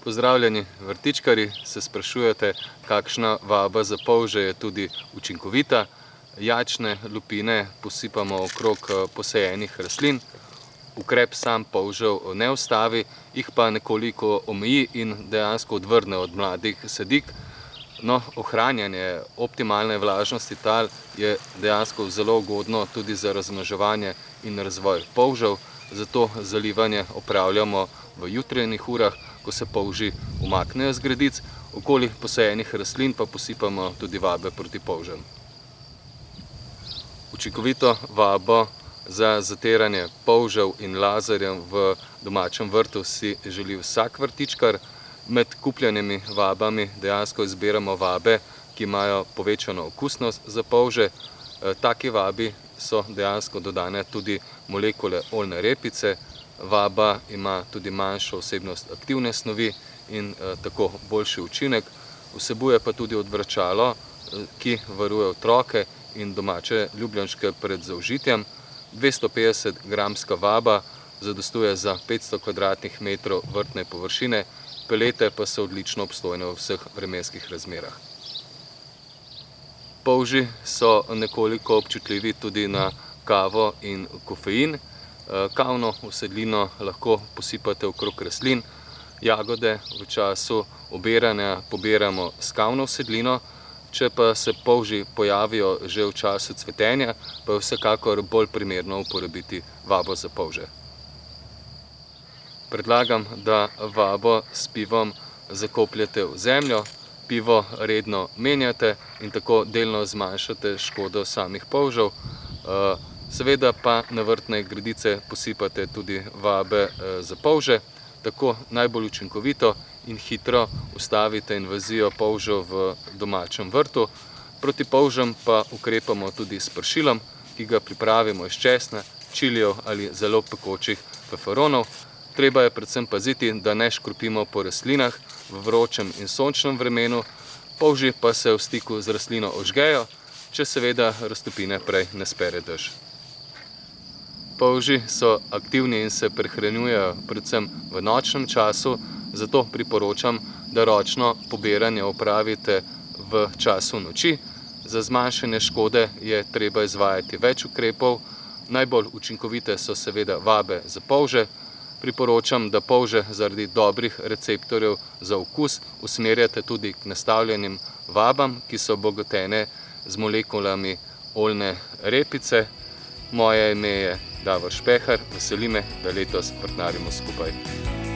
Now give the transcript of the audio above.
Pozdravljeni vrtičkarji, se sprašujete, kakšna vaba za polže je tudi učinkovita. Jajčne lupine posipamo okrog posajenih rastlin. Ukrep sam polžev ne ustavi, jih pa nekoliko omeji in dejansko odvrne od mladih sadik. No, ohranjanje optimalne vlažnosti tal je dejansko zelo ugodno tudi za razmnoževanje in razvoj polžev, zato zalivanje opravljamo v jutranjih urah, ko se polži umaknejo z gredic, okoli posajenih rastlin pa posipamo tudi vabe proti polžem. Učinkovito vabo za zatiranje polžev in lazarjev v domačem vrtu si želi vsak vrtičkar. Med kupljenimi vabami dejansko izbiramo vabe, ki imajo povečano okusnost za polže. Taki vabi so dejansko dodane tudi molekule oljne repice. Vaba ima tudi manjšo vsebnost aktivne snovi in tako boljši učinek. Vsebuje pa tudi odvračalo, ki varuje otroke in domače ljubljenčke pred zaužitjem. 250 gramska vaba zadostuje za 500 kvadratnih metrov vrtne površine, pelete pa so odlično obstojne v vseh vremenskih razmerah. Polži so nekoliko občutljivi tudi na kavo in kofein. Kavno usedlino lahko posipate okrog rastlin. Jagode v času obiranja pobiramo s kavno usedlino. Če pa se polži pojavijo že v času cvetenja, pa je vsekakor bolj primerno uporabiti vabo za polže. Predlagam, da vabo s pivom zakopljete v zemljo, pivo redno menjate in tako delno zmanjšate škodo samih polžev. Seveda pa na vrtne gredice posipate tudi vabe za polže, tako najbolj učinkovito in hitro ustavite invazijo polžev v domačem vrtu. Proti polžem pa ukrepamo tudi s pršilom, ki ga pripravimo iz česna, čilijev ali zelo pekočih feferonov. Treba je predvsem paziti, da ne škropimo po rastlinah v vročem in sončnem vremenu, polži pa se v stiku z rastlino ožgejo, če seveda raztopine prej ne spere dež. Polži so aktivni in se prehranjujejo predvsem v nočnem času, zato priporočam, da ročno pobiranje opravite v času noči. Za zmanjšanje škode je treba izvajati več ukrepov. Najbolj učinkovite so seveda vabe za polže. Priporočam, da polže zaradi dobrih receptorjev za okus usmerjate tudi k nastavljenim vabam, ki so obogatene z molekulami oljne repice. Moje ime je Davor Špehar, veseli me, da letos vrtnarimo skupaj.